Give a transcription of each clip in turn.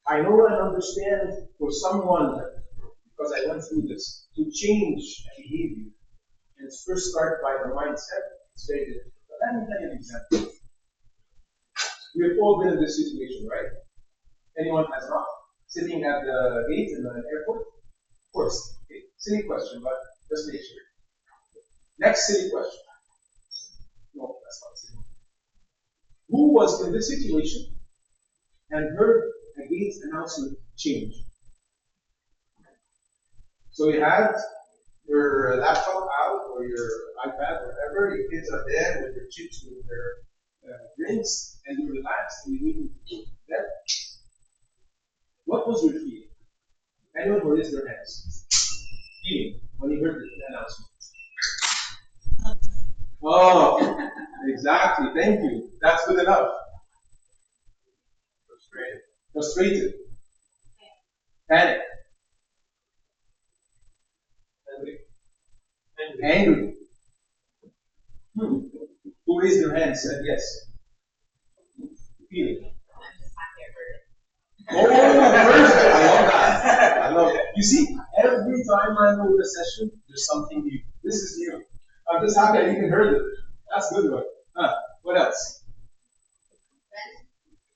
I know and understand for someone, because I went through this, to change a behavior, and it's first started by the mindset, it's very difficult. But let me tell you an example. We have all been in this situation, right? Anyone has not? Sitting at the gate in an airport? Of course. Okay. Silly question, but just make sure. Next silly question. No, that's not silly. Who was in this situation and heard a gate announcement change? So you had your laptop out or your iPad, whatever, your kids are there with their chips, with their drinks, and you relaxed and you waiting to go to bed. What was your feeling? Anyone who raised their hands? Feeling when you heard the announcement? Oh, exactly. Thank you. That's good enough. Frustrated. Frustrated. Panic. Angry. Angry. Who raised their hand said yes? Feeling. Oh, perfect. I love that. I love it. You see, every time I hold a session, there's something new. This is new. I'm just happy I even heard it. That's a good one. What else? Panic.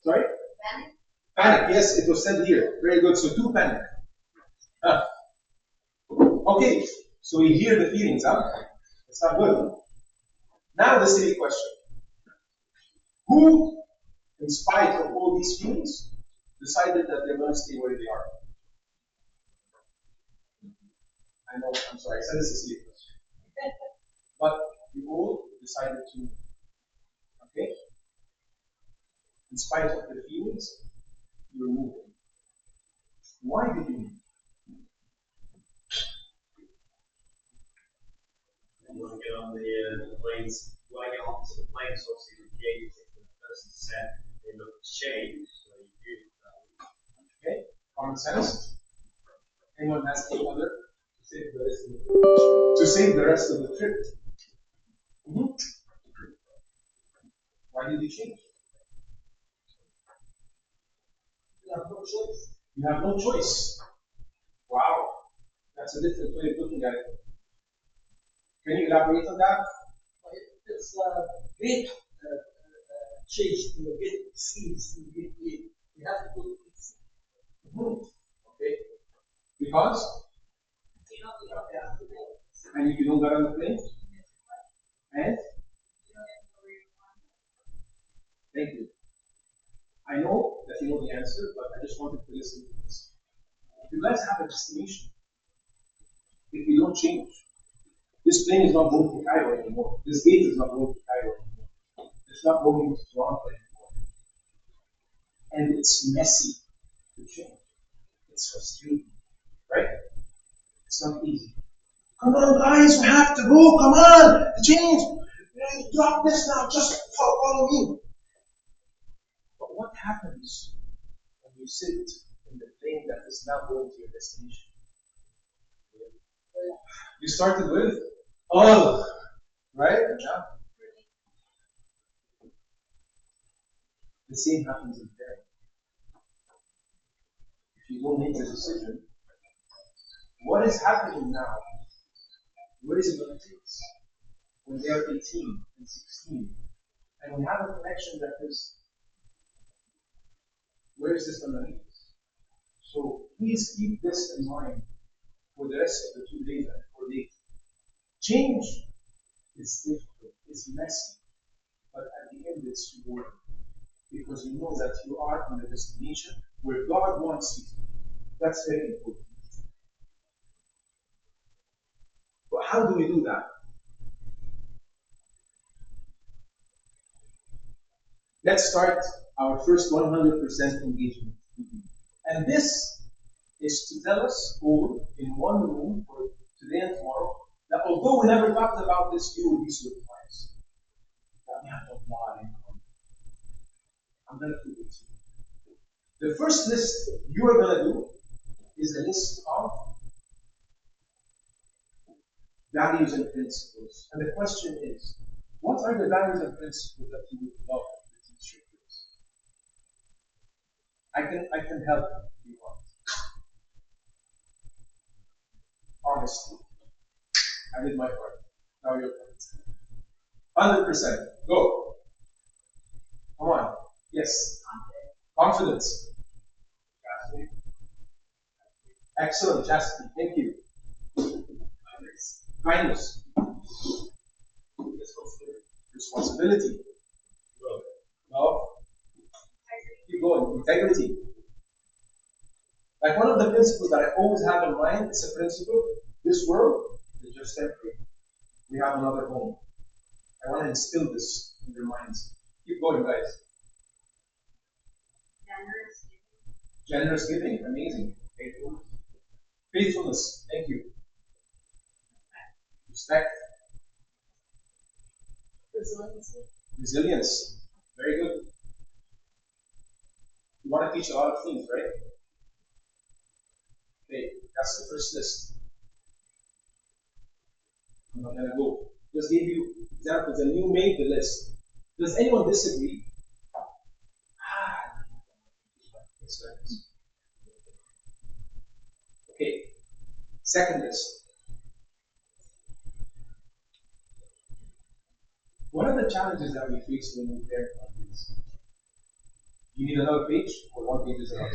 Sorry? Panic. Panic. Yes, it was said here. Very good. So two panic. Okay. So we hear the feelings, huh? It's not good. Now the silly question. Who, in spite of all these feelings, decided that they're going to stay where they are? I know, I'm sorry, I said this is a silly question. But you all decided to move. Okay? In spite of the feelings, you were moving. Why did you move? You want to get on the planes, you want to get onto the plane, so obviously the gate, the person said they look changed, so you do that. Okay? Common sense. Anyone has any other to save the rest of the trip? Mm-hmm. Why did you change? You have no choice. You have no choice. Wow. That's a different way of looking at it. Can you elaborate on that? It's a great change to the gate seeds to the gate. You have to put it. Mm-hmm. Okay. Because? You have to go. And if you don't get on the plane? And? Thank you. I know that you know the answer, but I just wanted to listen to this. If you guys have a destination, if you don't change, this plane is not going to Cairo anymore. This gate is not going to Cairo anymore. It's not going to Toronto anymore. And it's messy to change. It's frustrating, right? It's not easy. Come on, guys, we have to go. Come on, change. Drop this now. Just follow me. But what happens when you sit in the plane that is now going to your destination? You started with, oh, right? Yeah. The same happens in parenting. If you don't make a decision, what is happening now? Where is it going to take us? When they are 18 and 16, and we have a connection that is, where is this going to lead us? So please keep this in mind for the rest of the 2 days and 4 days. Change is difficult, it's messy, but at the end it's rewarding. Because you know that you are in the destination where God wants you to be. That's very important. But how do we do that? Let's start our first 100% engagement. And this is to tell us all in one room for today and tomorrow that although we never talked about this, you will be surprised. That we have a lot in common. I'm going to prove it to you. The first list you are going to do is a list of values and principles. And the question is, what are the values and principles that you would love to teach your kids? I can help if you want. Honestly, I did my part. Now your part. 100%. Go. Come on. Yes. Confidence. Excellent. Chastity. Thank you. Kindness. Responsibility. Love. Keep going. Integrity. Like one of the principles that I always have in mind, it's a principle. This world is just temporary. We have another home. I want to instill this in your minds. Keep going, guys. Generous giving, amazing. Faithfulness. Faithfulness, thank you. Respect. Resilience. Very good. You want to teach a lot of things, right? Okay, that's the first list. I'm not gonna go. Just give you examples, and you made the list. Does anyone disagree? Yes, right. Okay. Second list. What are the challenges that we face when we parent our kids? You need another page, or one page is enough?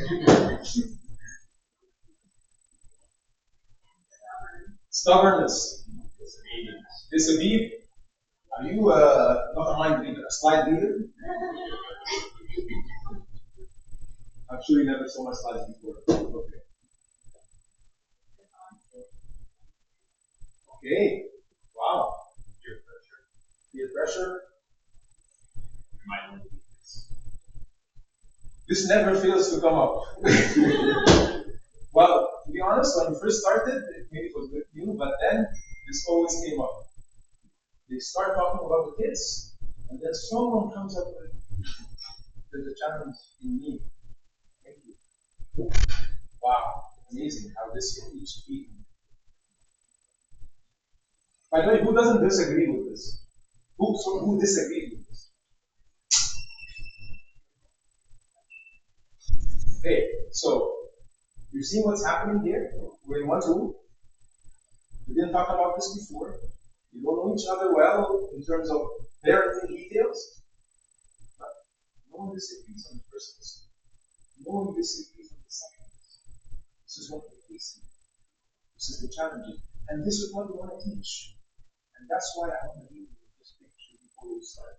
Stubbornness. Disobedience. Are you not a mind reader, a slide reader? I'm sure you never saw my slides before. Okay. Okay. Wow. Peer pressure. Peer pressure. Might want to do this. This never fails to come up. Well, to be honest, when we first started, maybe it was with you, but then this always came up. They start talking about the kids, and then someone comes up with, there's a challenge in me. Thank you. Wow, amazing how this keeps speaking. By the way, who doesn't disagree with this? Who disagrees with this? Okay, so you see what's happening here? We're in one room. We didn't talk about this before. You don't know each other well in terms of parenting details. But no one disagrees on the first list. No one disagrees on the second list. This is what we're facing. This is the challenge. And this is what we want to teach. And that's why I want to leave you with this picture before we start.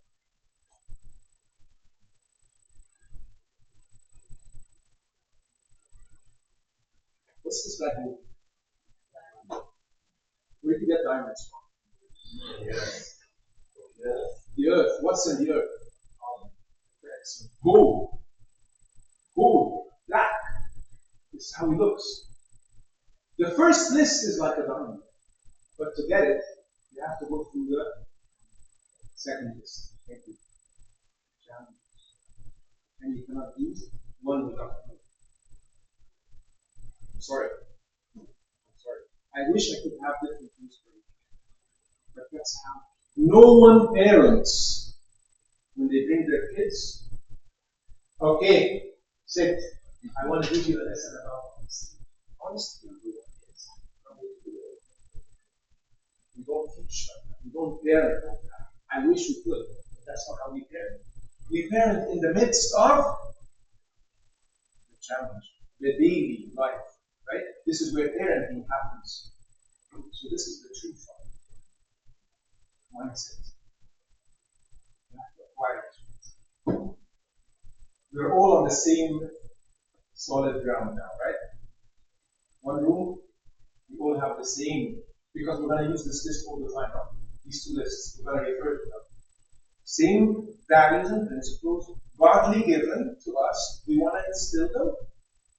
What's this black movie? Where did you get diamonds from? Yes. The earth. What's in the earth? Gold. Gold. Black. This is how it looks. The first list is like a diamond. But to get it, you have to go through the second list. Thank you. Challenges. And you cannot use one without another. I'm sorry. I wish I could have different things for you. But that's how. No one parents when they bring their kids. Okay, sit. I want to give you a lesson about honesty. Honesty with your kids. We don't teach like that. We don't parent like that. I wish we could, but that's not how we parent. We parent in the midst of the challenge, the daily life, right? This is where parenting happens. So this is the truth of mindset. You have to acquire it. We're all on the same solid ground now, right? One room, we all have the same, because we're going to use this list all the time, huh? These two lists, we're going to refer to them. Same values and principles, godly given to us, we want to instill them.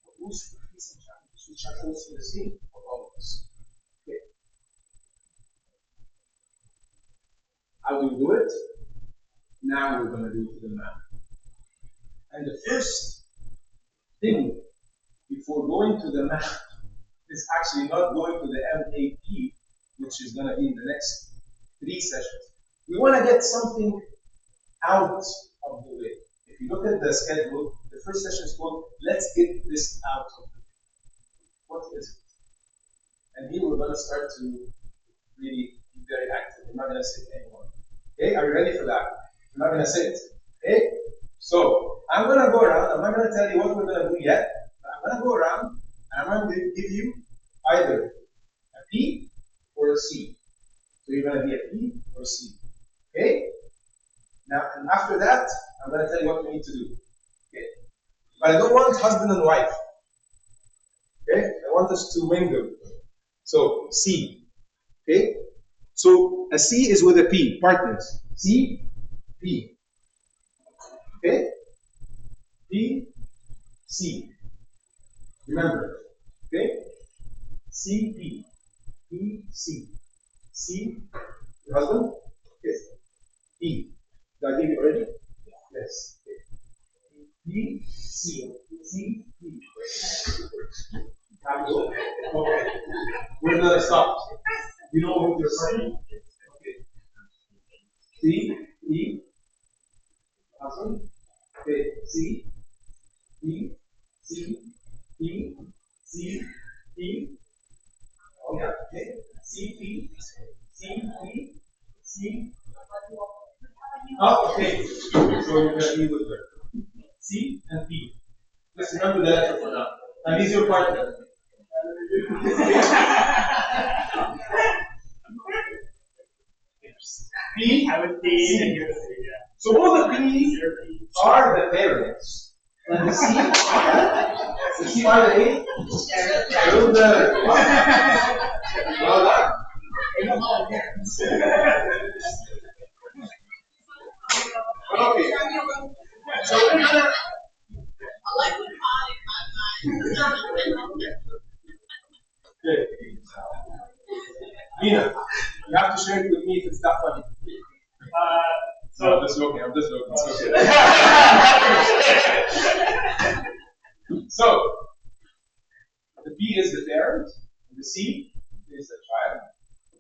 But those and challenges, which are also the same for all of us. Okay. How do we do it? Now we're going to do it to the man. And the first thing before going to the math is actually not going to the MAP, which is going to be in the next 3 sessions. We want to get something out of the way. If you look at the schedule, the first session is called "Let's Get This Out of Here." What is it? And here we're going to start to really be very active. We're not going to sit anymore. Okay, are you ready for that? We're not going to sit. Okay? So, I'm going to go around. I'm not going to tell you what we're going to do yet. But I'm going to go around and I'm going to give you either a P or a C. So, you're going to be a P or a C. Okay? Now, and after that, I'm going to tell you what we need to do. Okay? But I don't want husband and wife. Okay? I want us to mingle. So, C. Okay? So, a C is with a P, partners. C, P. Okay? P, C. Remember. Okay? C, P. P, C. C, your husband? Yes. P. Did I give you already? Yes. Okay. P, C. C, P. Okay. We're going to stop. You know what you're saying? Okay. C, E. Husband. Okay. C, E, C, E, C, E. Oh yeah. Okay. C, P, C, E, C. Oh, okay. So you're going to be with her. C and P. Just remember the letter for now. And he's your partner. P. I would be and you would say, yeah. So all the P's are the parents. And the C, the C are the A. Well done. Well done. Okay. So we're gonna. Okay. Nina, you have to share it with me if it's that funny. No, I'm just joking. I'm just joking. So, the B is the parent, and the C is the child.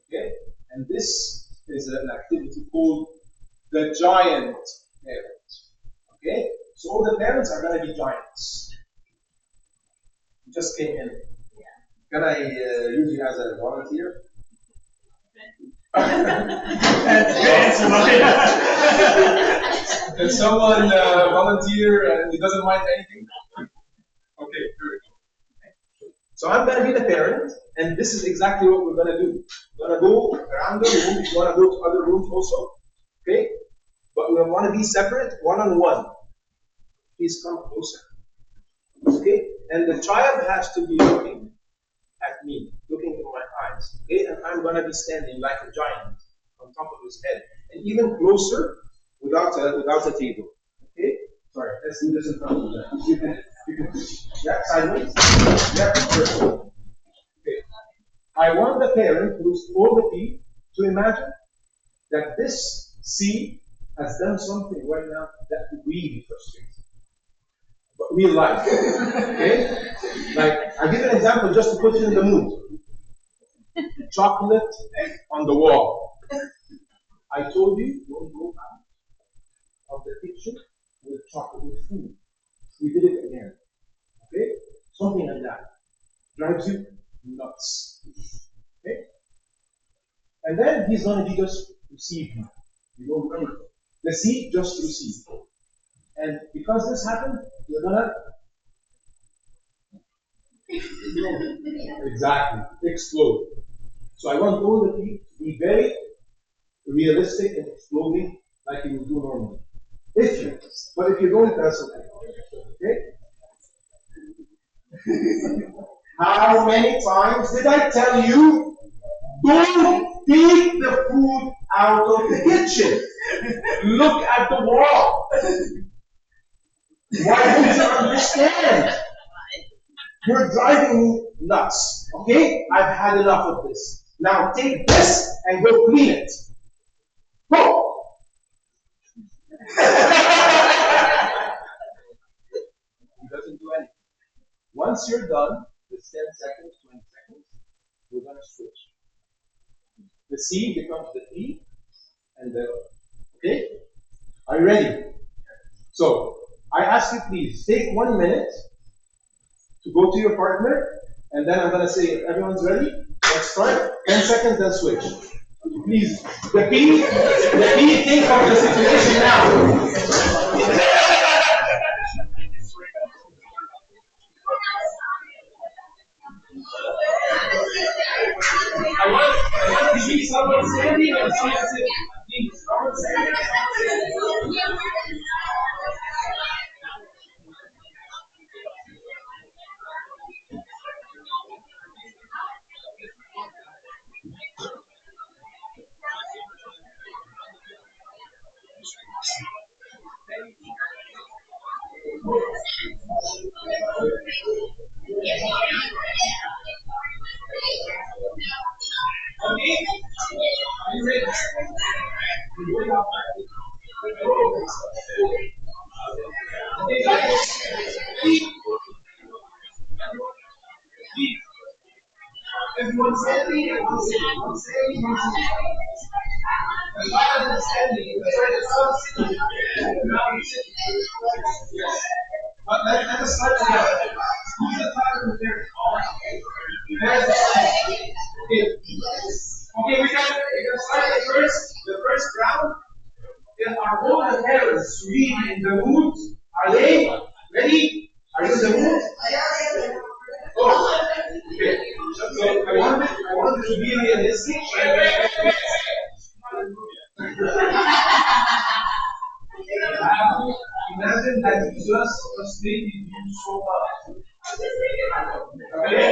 Okay? And this is an activity called the giant parent. Okay? So all the parents are going to be giants. You just came in. Can I use you as a volunteer? Can someone volunteer and he doesn't mind anything? Okay, very good. So I'm going to be the parent, and this is exactly what we're going to do. We're going to go around the room. We're going to go to other rooms also. Okay? But we want to be separate, one-on-one. Please come closer. Okay? And the child has to be looking at me, looking in my eyes. Okay? And I'm going to be standing like a giant on top of his head. And even closer without a table. Okay? Sorry, let's do this in front of you. You can yeah, sideways. Yeah, perfect. Okay. I want the parent who's all the P to imagine that this C has done something right now that really frustrates. But real life. Okay? Like, I'll give you an example just to put you in the mood. Chocolate on the wall. I told you, don't go out of the kitchen with chocolate with food. We did it again. Okay? Something like that. Drives you nuts. Okay? And then he's going to be just receiving. You don't do anything. The C just receive. And because this happened, you're going to exactly explode. So I want all the people to be very realistic and exploding like you would do normally. But if you don't, that's okay. Okay? How many times did I tell you, don't take the food out of the kitchen? Look at the wall. Why don't you understand? You're driving me nuts. Okay? I've had enough of this. Now take this and go clean it. Go! He doesn't do anything. Once you're done, this 10 seconds, 20 seconds, we're going to switch. The C becomes the P and the, okay? Are you ready? So, I ask you, please take 1 minute to go to your partner, and then I'm gonna say, everyone's ready? Let's start. 10 seconds, then switch. Please. The P, think of the situation now. I want to see someone standing and someone sitting. Please, someone standing and someone sitting. Okay? Are you ready? Okay, guys. Ready? Please. Everyone standing, everyone sitting, everyone standing, everyone sitting. And why are they standing? That's right, it's not sitting. Now we're sitting. Yes. But let us start together. Who's the pattern there? There's the sign. Okay. Okay, we can start the first round. If our whole parents really in the mood, are they ready? Are you in the mood? Oh, okay. So I wanted to be realistic. Imagine that you just frustrated you so much. Okay?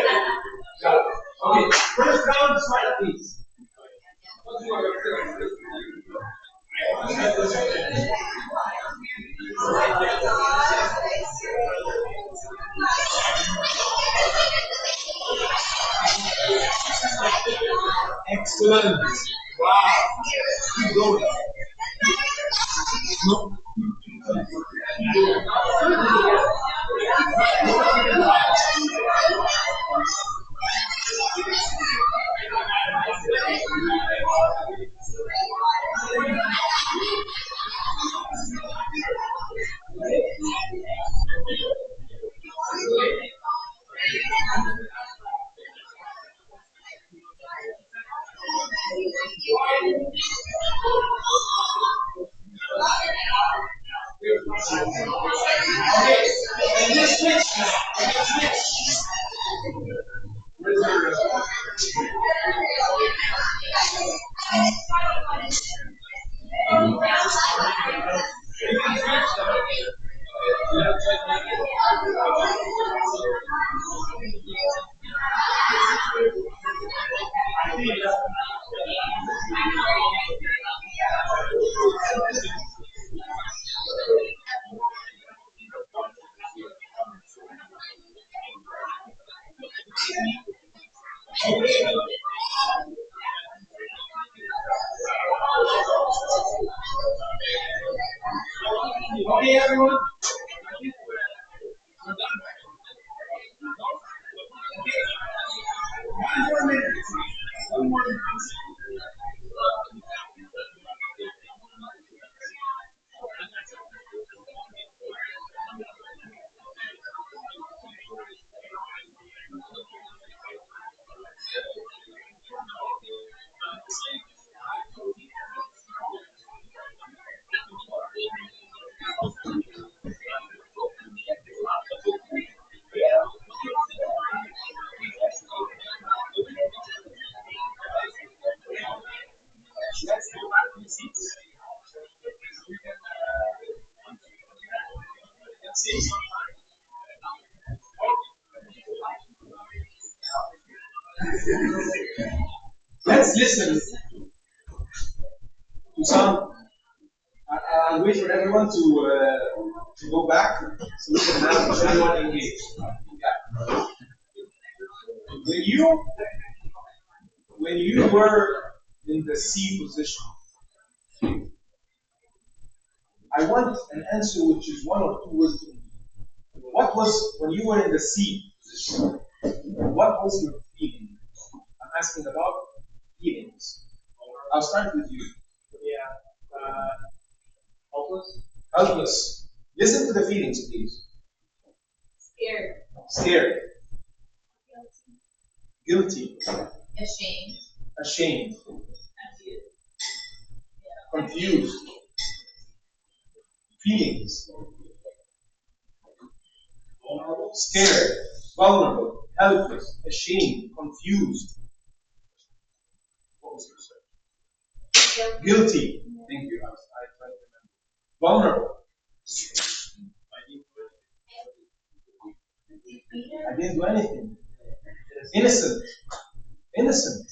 Got it. Okay, first round, smart please. Excellent. Wow. Keep going. No. Okay, and let's switch now. Let's switch. Where's your you can switch now. I think okay, everyone. We're done. One more minute. One more minute. Let's listen to some. I'll wait for everyone to go back so we can have everyone engaged. Yeah. When you when you were in the C position, I want an answer which is one or two words. What was when you were in the C position? What was your feeling? I'm asking about feelings. I'll start with you. Yeah. Hopeless. Helpless. Listen to the feelings, please. Scared. Scared. Guilty. Ashamed. Ashamed. Confused. Feelings. Vulnerable. Scared. Vulnerable. Helpless. Ashamed. Confused. What was your search? Guilty. Thank you. I tried to remember. Vulnerable. I didn't do anything. Innocent. Innocent.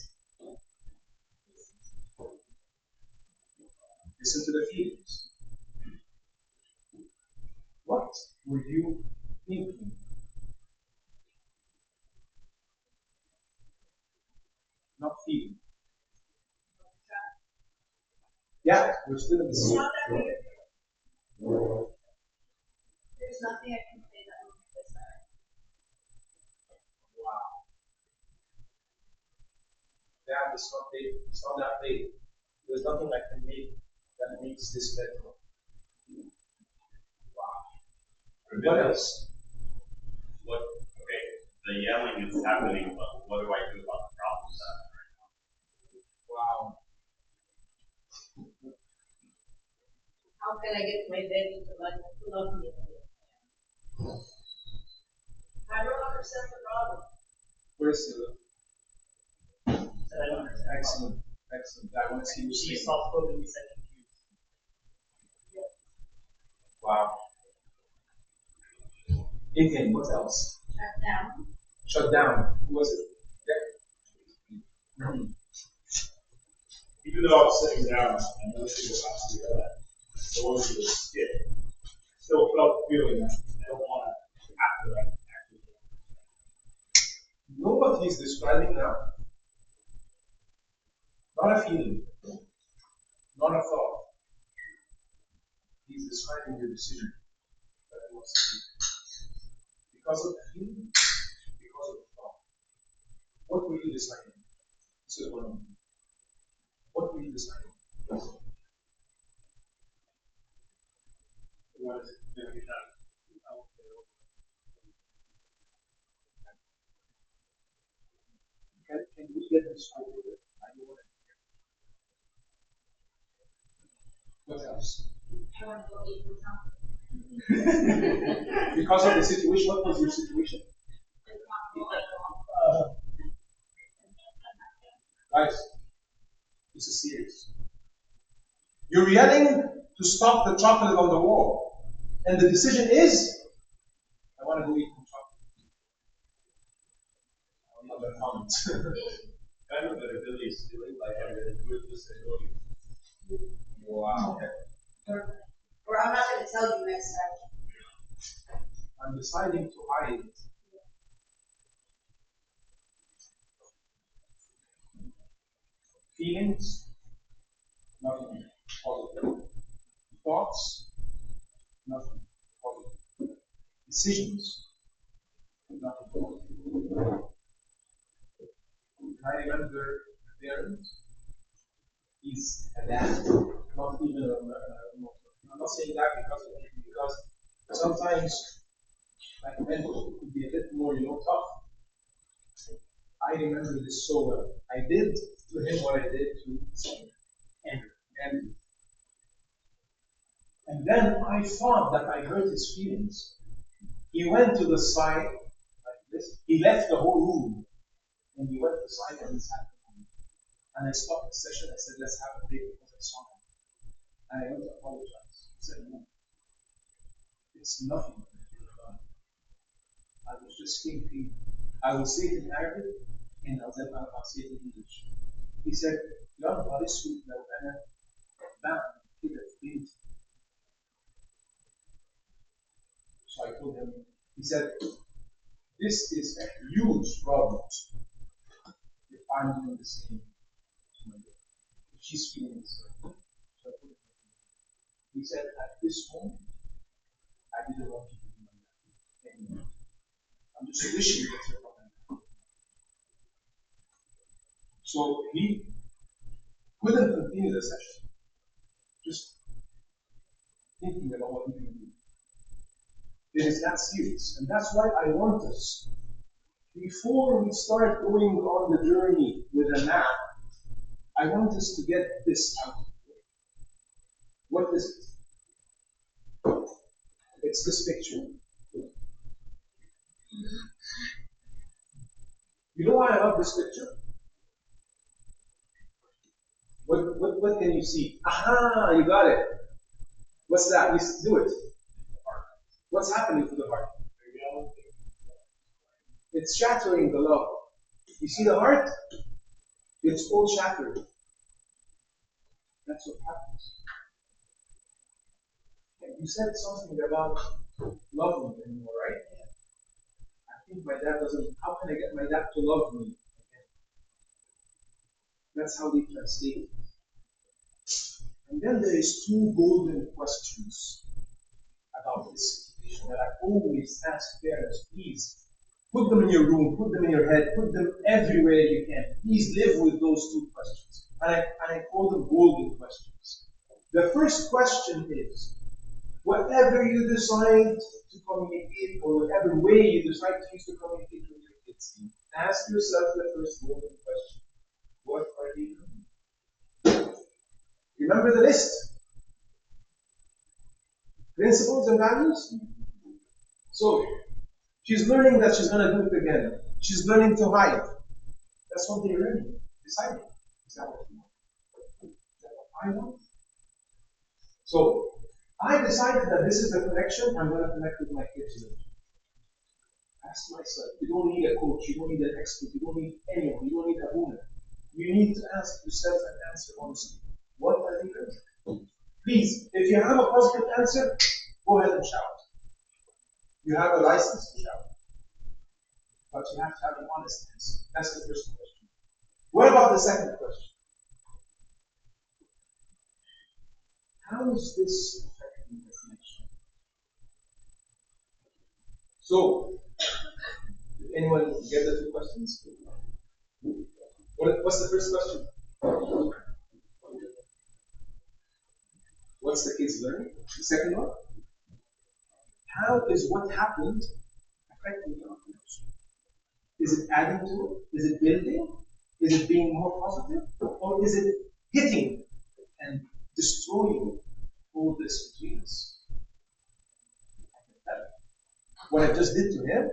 Listen to the feelings. What were you thinking? Not feeling. Yeah, we're still in the It's same. not that weird. There's nothing I can say that will make this better. Wow. Yeah, it's not big. It's not that big. There's nothing I can make that makes this better. Wow. What else? What? Okay, the yelling is happening, but what do I do about the problem set right now? Wow. How can I get my baby to love me? I don't understand the problem. Where's the So I don't understand. excellent? Excellent. I want to see you She speak. soft spoken, he said confused. Wow. Again, what else? Shut down. Shut down. Who was it? Yeah. Mhm. Even though I was sitting down and listening to last year, so was the skit. Still felt the feeling that I don't want to have to actually. You know what he's describing now? Not a feeling, not a thought. He's describing the decision that he wants to do. Because of the feeling, because of the thought. What were you deciding? This is what I mean. What were you deciding? What is it going to be done? Can we get this over with? I don't want to. What else? I want to go eat with something. Because of the situation, what was your situation? Guys, this is serious. You're yelling to stop the chocolate on the wall. And the decision is, I want to go eat some chocolate. I'm not going to comment. Kind of that ability is feeling like I'm going to do it this way. Wow. Or I'm not going to tell you next time. I'm deciding to hide it. Feelings, nothing positive. Thoughts, nothing positive. Decisions, nothing positive. And I remember a parent, he's a dad, not even I'm not saying that because sometimes like men could be a bit more, tough. I remember this so well. I did to him what I did to Andrew. And then I thought that I hurt his feelings. He went to the side like this. He left the whole room and he went to the side and he sat down. And I stopped the session. I said, let's have a break because I saw him. And I went to apologize. He said, no, it's nothing. I was just thinking, I will say it in Arabic and I'll say it in English. He said, يا نهار اسود لو انا بعمل كده في بنتي. So I told him, he said, this is a huge problem if I'm doing the same to my girl. If she's feeling the same. So I told him, he said, at this moment, I didn't want you to do like that anymore. I'm just wishing that you're not. So he couldn't continue the session. Just thinking about what he can do. It is that serious. And that's why I want us, before we start going on the journey with a map, I want us to get this out. What is it? It's this picture. You know why I love this picture? What can you see? Aha, you got it. What's that? You do it. What's happening to the heart? It's shattering the love. You see the heart? It's all shattered. That's what happens. And you said something about love me anymore, right? I think my dad doesn't. How can I get my dad to love me again? That's how they translate it. And then there is two golden questions about this situation that I always ask parents. Please put them in your room, put them in your head, put them everywhere you can. Please live with those two questions. And I call them golden questions. The first question is, whatever you decide to communicate, or whatever way you decide to use to communicate with your kids, ask yourself the first golden question. What are they doing? Remember the list? Principles and values? So, she's learning that she's going to do it again. She's learning to hide. That's what they're learning. Deciding. Is that what you want? Is that what I want? So, I decided that this is the connection I'm going to connect with my kids with. Ask myself. You don't need a coach. You don't need an expert. You don't need anyone. You don't need a woman. You need to ask yourself and answer honestly. What are they learning? Please, if you have a positive answer, go ahead and shout. You have a license to shout. But you have to have an honest answer. That's the first question. What about the second question? How is this affecting the connection? So, did anyone get the two questions? What's the first question? What's the kids learning? The second one? How is what happened affecting your connection? Is it adding to it? Is it building? Is it being more positive? Or is it hitting and destroying all this between us? What I just did to him,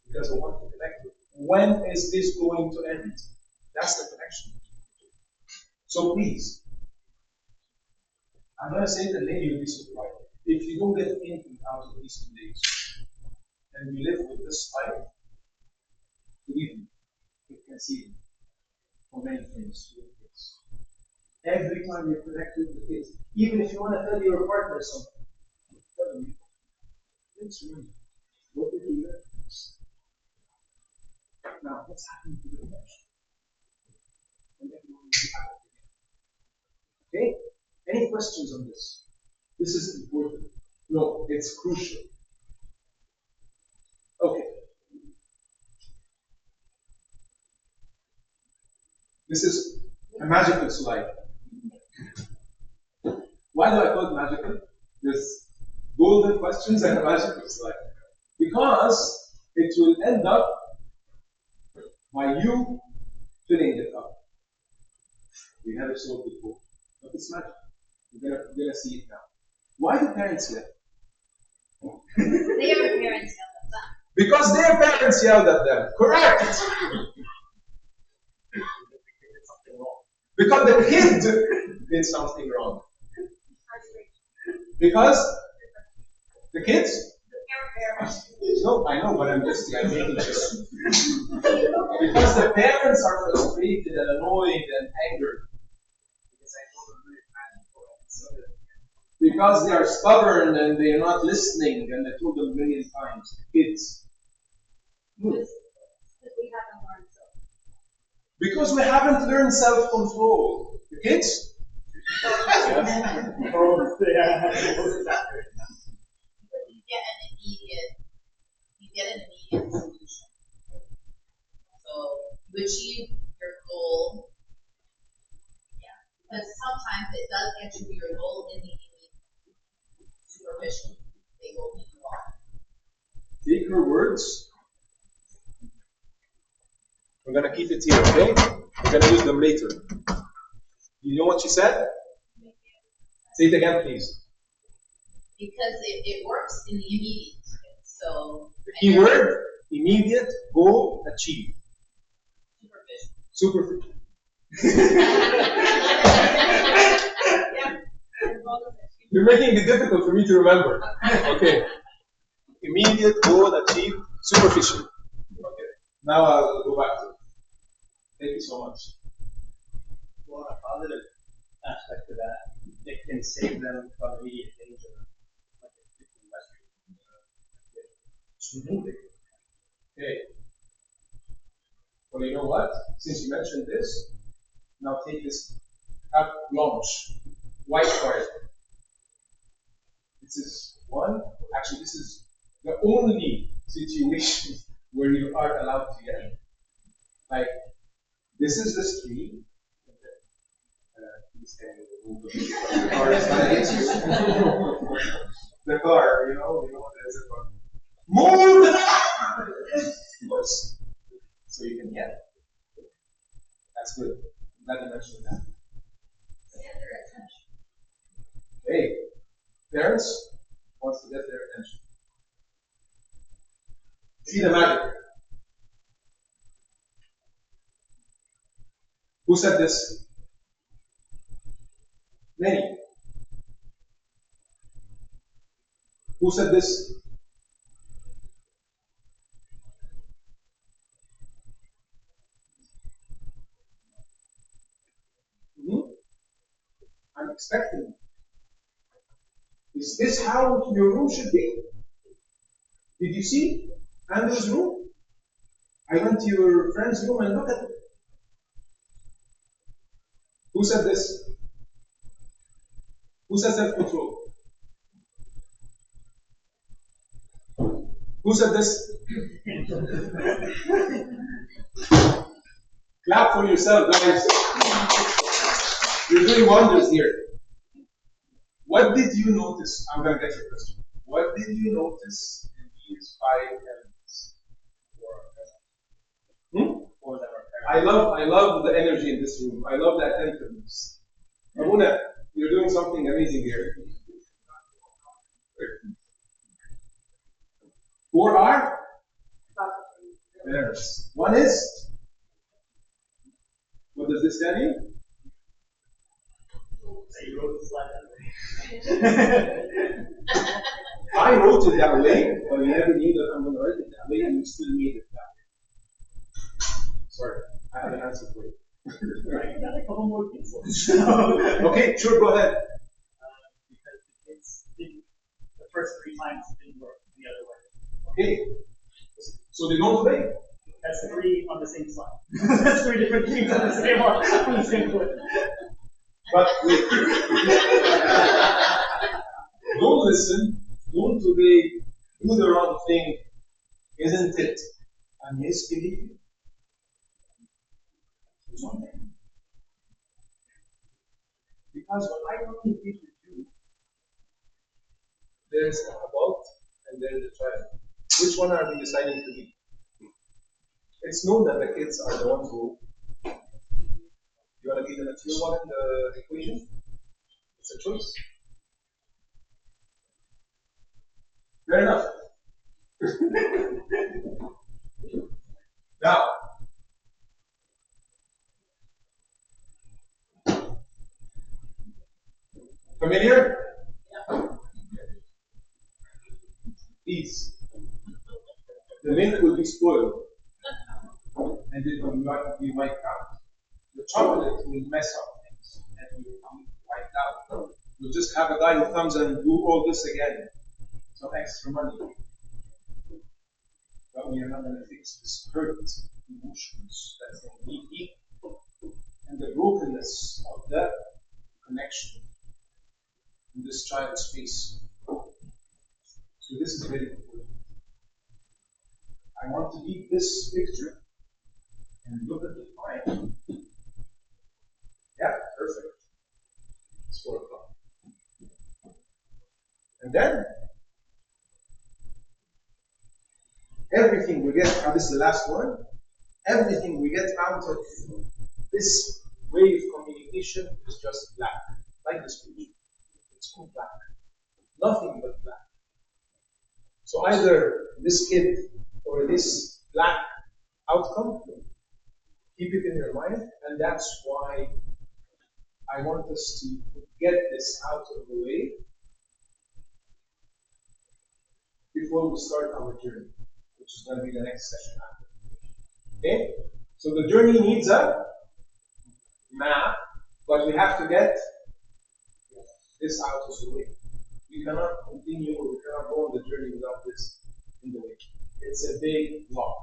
because I want to connect with him. When is this going to end? That's the connection. So please, I'm going to say that maybe you'll be surprised. If you don't get anything out of these 2 days, and you live with this life, believe me, you can see for many things with kids. Every time you connect with the kids, even if you want to tell your partner something, tell them, let's remember, what did you learn? Now, what's happening to the connection? And everyone will be happy again. Okay? Any questions on this? This is important. No, it's crucial. Okay. This is a magical slide. Why do I call it magical? There's golden questions and a magical slide. Because it will end up by you filling it up. We never saw it before. But it's magic. We're gonna see it now. Why do parents yell? They have a parents yell at them. Because their parents yelled at them. Correct! Because the kid did something wrong. Because the kids? No, I know, but I'm making sure. Because the parents are frustrated and annoyed and angered. Because they are stubborn and they are not listening, and I told them a million times. Kids. Because we haven't learned self-control. The kids? You get an immediate solution. So you achieve your goal. Yeah. Because sometimes it does get you to your goal in the immediate superficial. her words. We're going to keep it here, okay? We're going to use them later. You know what she said? Say it again, please. Because it works in the immediate. So The key word, immediate, goal, achieve. superficial. You're making it difficult for me to remember. Okay. Immediate, goal, achieve, superficial. Okay. Now I'll go back to it. Thank you so much. Well, a positive aspect to that, it can save them from immediate danger, like Okay. Well, you know what? Since you mentioned this, now take this app launch. White card. This is one. Actually, this is the only situation where you are allowed to get it. Like, this is the street. Please can you remove the car is not against you. The car, you know there's a car. Move! Of course. So you can get it. That's good. I'm glad you mentioned that. Hey, parents wants to get their attention. See the magic. Who said this? Many. Who said this? I'm expecting. Is this how your room should be? Did you see Andrew's room? I went to your friend's room and looked at it. Who said this? Who said self-control? Who said this? Clap for yourself, guys. You're doing wonders here. What did you notice? I'm going to get your question. What did you notice in these 5 elements? I love the energy in this room. I love the attentiveness. Abuna, you're doing something amazing here. 4 are? There's. 1 is? What does this tell you? I wrote it that way, but you never knew that I'm going to write it that way, and you still made it that way. Sorry, I have an answer for you. I got a couple more kids. Okay, sure, go ahead. Because the kids didn't, the first 3 times didn't work the other way. Okay, so they don't obey. That's 3 on the same slide. That's 3 different things on the same on the same foot. But wait. Don't listen, don't obey, do the wrong thing, isn't it a misbelief? It's one thing. Because when I communicate with you, there's an adult and there's a child. Which one are we deciding to be? It's known that the kids are the ones who. You want to be the mature one in the equation? It's a choice. Fair enough. Now, familiar? Please. The milk will be spoiled, and it will not be wiped out. The chocolate will mess up things, and will be wiped out. You'll just have a guy who comes and do all this again. Some extra money. But we are not going to fix this hurt, emotions that they need, and the brokenness of that connection in this child's face. So this is very important. I want to leave this picture and look at the time. Yeah, perfect. It's 4 o'clock. And then everything we get, this is the last one, everything we get out of this way of communication is just black, like this picture. It's all black, nothing but black. So either this kid or this black outcome, keep it in your mind, and that's why I want us to get this out of the way before we start our journey, which is going to be the next session after. Okay? So the journey needs a map, but we have to get this out of the way. We cannot continue, we cannot go on the journey without this in the way. It's a big block,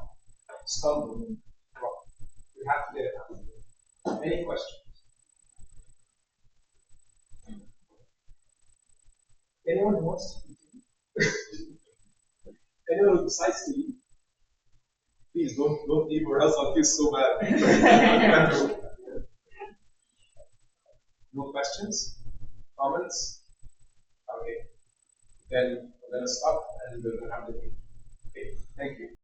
stumbling block. We have to get it out of the way. Any questions? Anyone who wants to continue? Anyone who decides to leave? Please don't leave or else I'll feel so bad. No questions? Comments? Okay. Then we're going to stop and we're going to have the meeting. Okay, thank you.